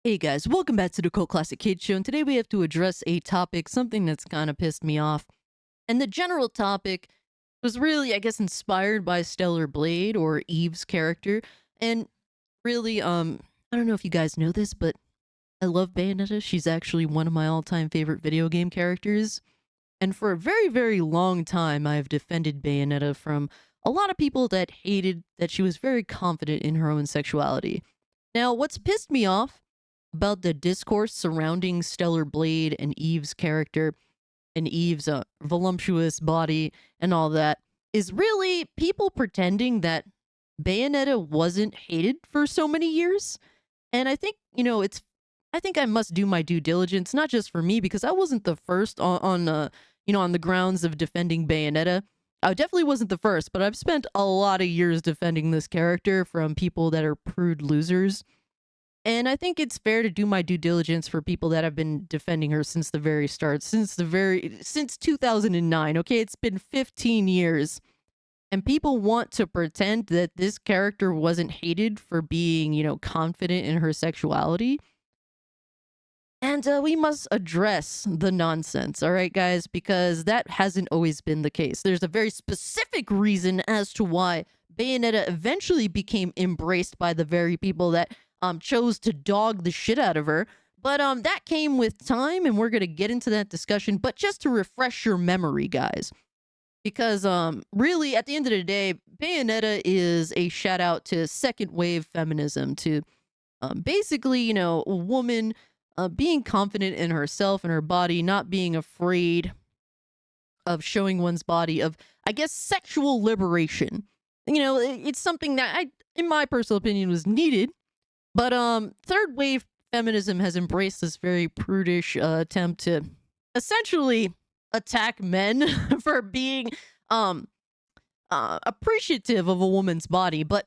Hey guys, welcome back to the Cult Classic Kids Show, and today we have to address a topic, something that's kind of pissed me off. And the general topic was really, I guess, inspired by stellarblade or Eve's character. And really, I don't know if you guys know this, but I love Bayonetta. She's actually one of my all-time favorite video game characters. And for a very, very long time, I've defended Bayonetta from a lot of people that hated that she was very confident in her own sexuality. Now, what's pissed me off about the discourse surrounding Stellar Blade and Eve's character and Eve's voluptuous body and all that is really people pretending that Bayonetta wasn't hated for so many years. And I think, I think I must do my due diligence, not just for me, because I wasn't the first on the grounds of defending Bayonetta. I definitely wasn't the first, but I've spent a lot of years defending this character from people that are prude losers. And I think it's fair to do my due diligence for people that have been defending her since the very start, since 2009. Okay, it's been 15 years. And people want to pretend that this character wasn't hated for being, confident in her sexuality. And we must address the nonsense, all right, guys, because that hasn't always been the case. There's a very specific reason as to why Bayonetta eventually became embraced by the very people that chose to dog the shit out of her. But that came with time, and we're going to get into that discussion. But just to refresh your memory, guys, because really, at the end of the day, Bayonetta is a shout out to second wave feminism, to basically, a woman being confident in herself and her body, not being afraid of showing one's body, of, I guess, sexual liberation. It's something that in my personal opinion, was needed. But third wave feminism has embraced this very prudish attempt to essentially attack men for being appreciative of a woman's body. But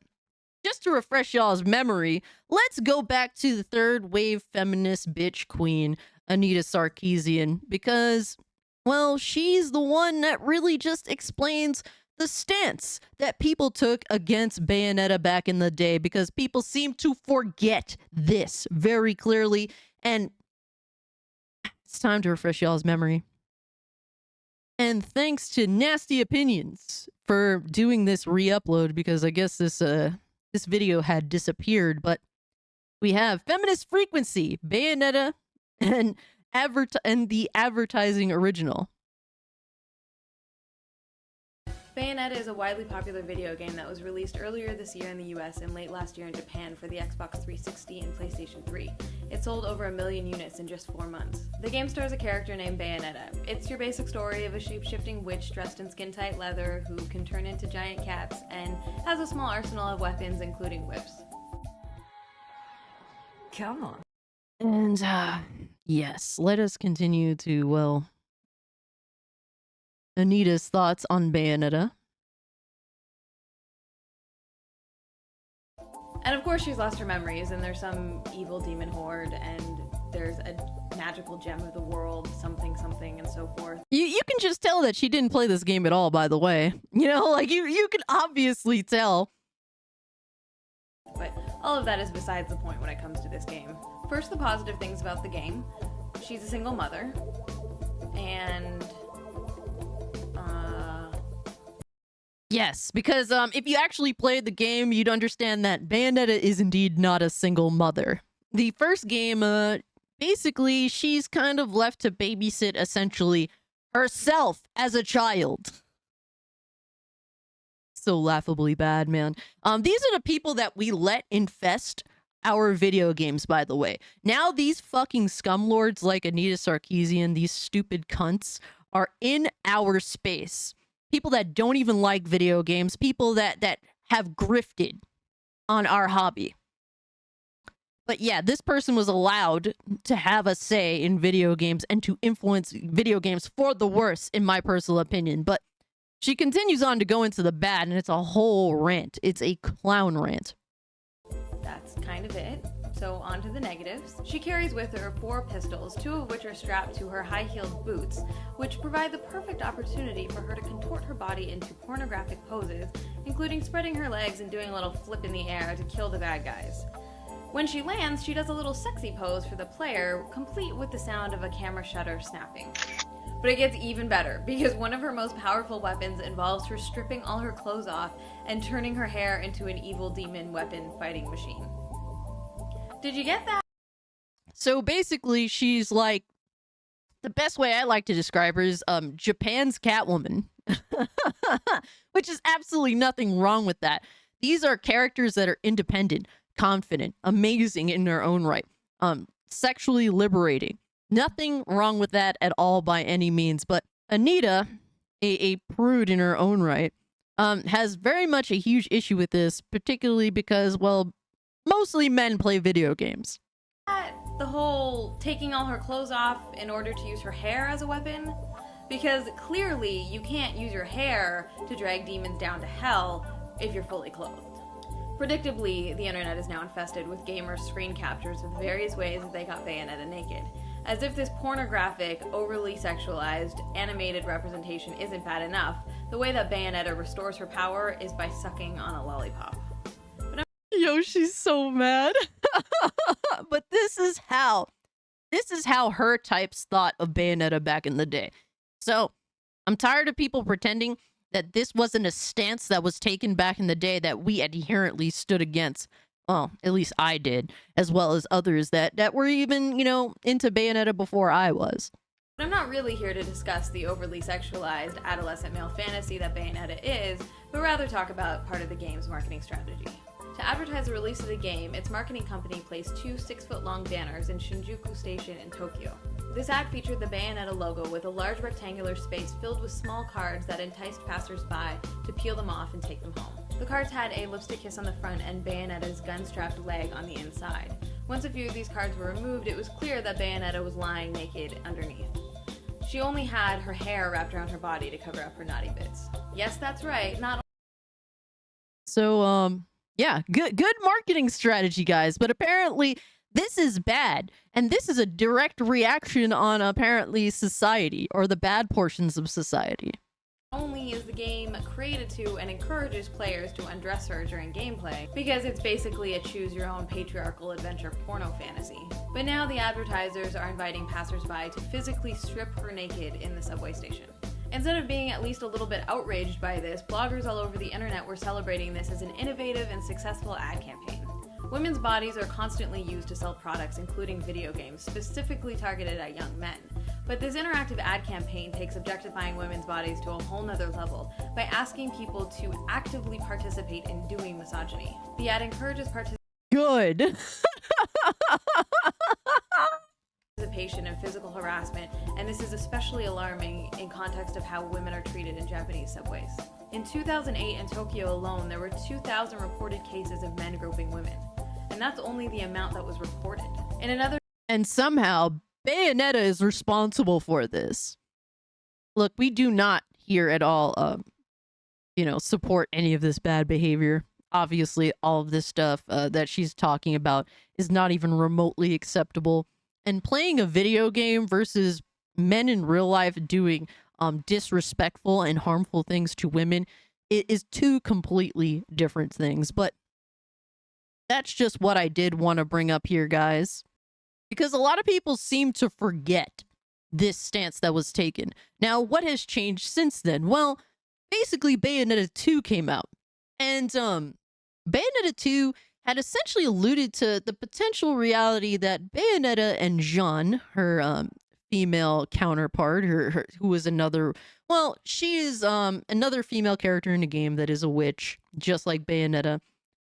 just to refresh y'all's memory, let's go back to the third wave feminist bitch queen, Anita Sarkeesian, because, well, she's the one that really just explains the stance that people took against Bayonetta back in the day, because people seem to forget this very clearly. And it's time to refresh y'all's memory. And thanks to Nasty Opinions for doing this re-upload, because I guess this video had disappeared. But we have Feminist Frequency, Bayonetta, and the advertising original. Bayonetta is a widely popular video game that was released earlier this year in the US and late last year in Japan for the Xbox 360 and PlayStation 3. It sold over 1 million units in just 4 months. The game stars a character named Bayonetta. It's your basic story of a shape-shifting witch dressed in skin-tight leather who can turn into giant cats and has a small arsenal of weapons, including whips. Come on. And, yes, let us continue to, well, Anita's thoughts on Bayonetta. And of course she's lost her memories, and there's some evil demon horde, and there's a magical gem of the world, something, and so forth. You can just tell that she didn't play this game at all, by the way. You can obviously tell. But all of that is besides the point when it comes to this game. First, the positive things about the game. She's a single mother, and yes, because if you actually played the game, you'd understand that Bayonetta is indeed not a single mother. The first game, basically, she's kind of left to babysit, essentially, herself as a child. So laughably bad, man. These are the people that we let infest our video games, by the way. Now these fucking scumlords like Anita Sarkeesian, these stupid cunts, are in our space. People that don't even like video games, people that have grifted on our hobby. But yeah, this person was allowed to have a say in video games and to influence video games for the worse, in my personal opinion. But she continues on to go into the bad, and it's a whole rant. It's a clown rant. That's kind of it. So on to the negatives. She carries with her 4 pistols, 2 of which are strapped to her high-heeled boots, which provide the perfect opportunity for her to contort her body into pornographic poses, including spreading her legs and doing a little flip in the air to kill the bad guys. When she lands, she does a little sexy pose for the player, complete with the sound of a camera shutter snapping. But it gets even better, because one of her most powerful weapons involves her stripping all her clothes off and turning her hair into an evil demon weapon fighting machine. Did you get that? So basically, she's like, the best way I like to describe her is Japan's Catwoman, which is absolutely nothing wrong with that. These are characters that are independent, confident, amazing in their own right, sexually liberating. Nothing wrong with that at all by any means. But Anita, a prude in her own right, has very much a huge issue with this, particularly because, well, mostly men play video games. The whole taking all her clothes off in order to use her hair as a weapon? Because clearly you can't use your hair to drag demons down to hell if you're fully clothed. Predictably, the internet is now infested with gamers' screen captures of various ways that they got Bayonetta naked. As if this pornographic, overly sexualized, animated representation isn't bad enough, the way that Bayonetta restores her power is by sucking on a lollipop. Yo, she's so mad. But this is how her types thought of Bayonetta back in the day. So I'm tired of people pretending that this wasn't a stance that was taken back in the day that we adherently stood against. Well, at least I did, as well as others that were even, into Bayonetta before I was. But I'm not really here to discuss the overly sexualized adolescent male fantasy that Bayonetta is, but rather talk about part of the game's marketing strategy. To advertise the release of the game, its marketing company placed 2 6-foot-long banners in Shinjuku Station in Tokyo. This ad featured the Bayonetta logo with a large rectangular space filled with small cards that enticed passersby to peel them off and take them home. The cards had a lipstick kiss on the front and Bayonetta's gun-strapped leg on the inside. Once a few of these cards were removed, it was clear that Bayonetta was lying naked underneath. She only had her hair wrapped around her body to cover up her naughty bits. Yes, that's right, not So, yeah, good marketing strategy, guys. But apparently, this is bad. And this is a direct reaction on, apparently, society, or the bad portions of society. only is the game created to and encourages players to undress her during gameplay, because it's basically a choose-your-own patriarchal adventure porno fantasy. But now the advertisers are inviting passersby to physically strip her naked in the subway station. Instead of being at least a little bit outraged by this, bloggers all over the internet were celebrating this as an innovative and successful ad campaign. Women's bodies are constantly used to sell products, including video games, specifically targeted at young men. But this interactive ad campaign takes objectifying women's bodies to a whole nother level by asking people to actively participate in doing misogyny. The ad encourages Good. participation in physical harassment, and this is especially alarming in context of how women are treated in Japanese subways. In 2008 in Tokyo alone, there were 2,000 reported cases of men groping women, and that's only the amount that was reported. And somehow, Bayonetta is responsible for this. Look, we do not here at all, support any of this bad behavior. Obviously, all of this stuff that she's talking about is not even remotely acceptable. And playing a video game versus men in real life doing disrespectful and harmful things to women, it is two completely different things. But that's just what I did want to bring up here, guys. Because a lot of people seem to forget this stance that was taken. Now, what has changed since then? Well, basically, Bayonetta 2 came out. And Bayonetta 2 had essentially alluded to the potential reality that Bayonetta and Jeanne, her female counterpart, who is another, well, she is another female character in the game that is a witch, just like Bayonetta.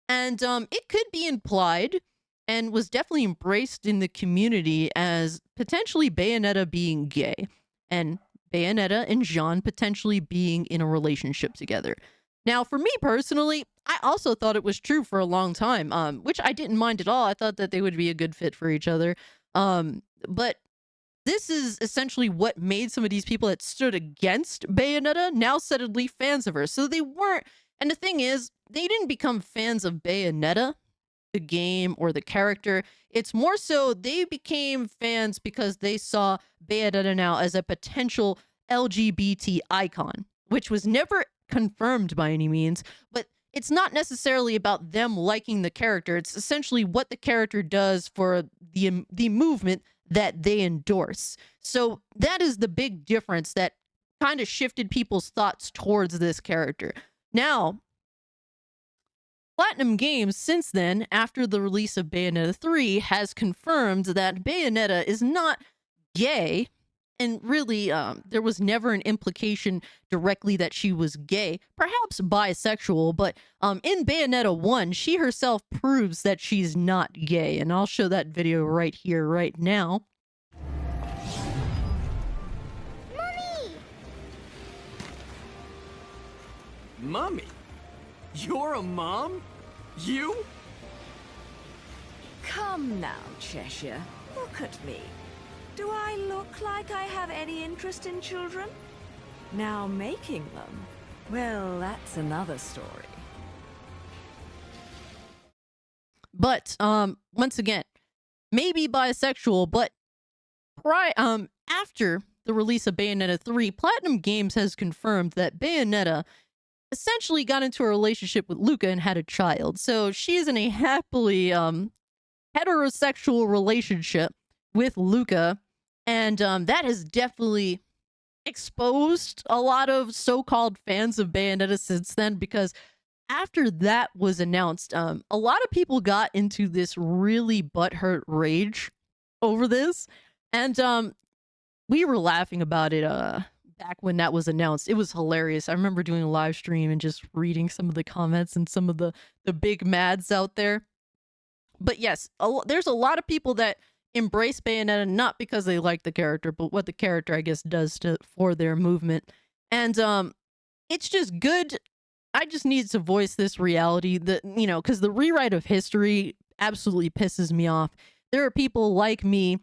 And it could be implied and was definitely embraced in the community as potentially Bayonetta being gay and Bayonetta and Jeanne potentially being in a relationship together. Now, for me personally, I also thought it was true for a long time, which I didn't mind at all. I thought that they would be a good fit for each other. But this is essentially what made some of these people that stood against Bayonetta now suddenly fans of her. So they weren't, and the thing is, they didn't become fans of Bayonetta, the game, or the character. It's more so they became fans because they saw Bayonetta now as a potential LGBT icon, which was never confirmed by any means, but it's not necessarily about them liking the character. It's essentially what the character does for the movement that they endorse. So that is the big difference that kind of shifted people's thoughts towards this character. Now, Platinum Games, since then, after the release of Bayonetta 3, has confirmed that Bayonetta is not gay. And really, there was never an implication directly that she was gay, perhaps bisexual, but in Bayonetta 1, she herself proves that she's not gay. And I'll show that video right here, right now. Mommy? You're a mom? You? Come now, Cheshire. Look at me. Do I look like I have any interest in children? Now making them, well, that's another story. But once again, maybe bisexual, but after the release of Bayonetta 3, Platinum Games has confirmed that Bayonetta essentially got into a relationship with Luca and had a child. So she's in a happily heterosexual relationship with Luca, and that has definitely exposed a lot of so-called fans of Bayonetta since then, because after that was announced, a lot of people got into this really butthurt rage over this, and we were laughing about it back when that was announced. It was hilarious. I remember doing a live stream and just reading some of the comments and some of the big mads out there. But yes, there's a lot of people that embrace Bayonetta not because they like the character, but what the character, I guess, does for their movement. And it's just good. I just need to voice this reality that, you know, because the rewrite of history absolutely pisses me off. There are people like me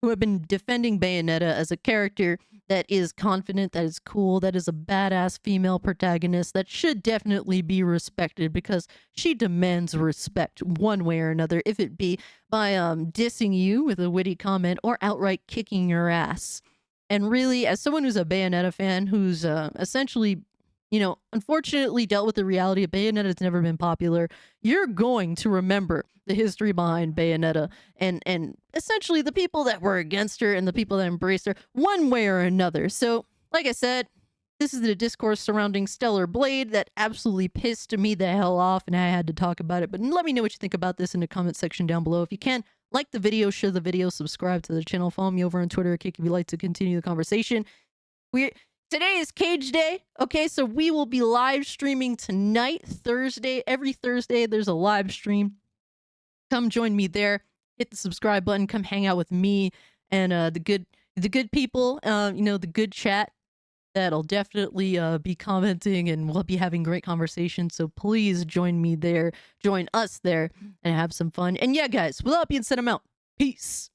who have been defending Bayonetta as a character that is confident, that is cool, that is a badass female protagonist that should definitely be respected, because she demands respect one way or another, if it be by dissing you with a witty comment or outright kicking your ass. And really, as someone who's a Bayonetta fan, who's essentially, you know, unfortunately dealt with the reality of Bayonetta's never been popular, you're going to remember the history behind Bayonetta and essentially the people that were against her and the people that embraced her one way or another. So, like I said, this is the discourse surrounding stellarblade that absolutely pissed me the hell off, and I had to talk about it. But let me know what you think about this in the comment section down below. If you can, like the video, share the video, subscribe to the channel, follow me over on Twitter, kick if you'd like to continue the conversation. Today is Cage Day, okay? So we will be live streaming tonight, Thursday. Every Thursday, there's a live stream. Come join me there. Hit the subscribe button. Come hang out with me and the good people. You know, the good chat that'll definitely be commenting, and we'll be having great conversations. So please join me there, join us there, and have some fun. And yeah, guys, without being said, I'm out. Peace.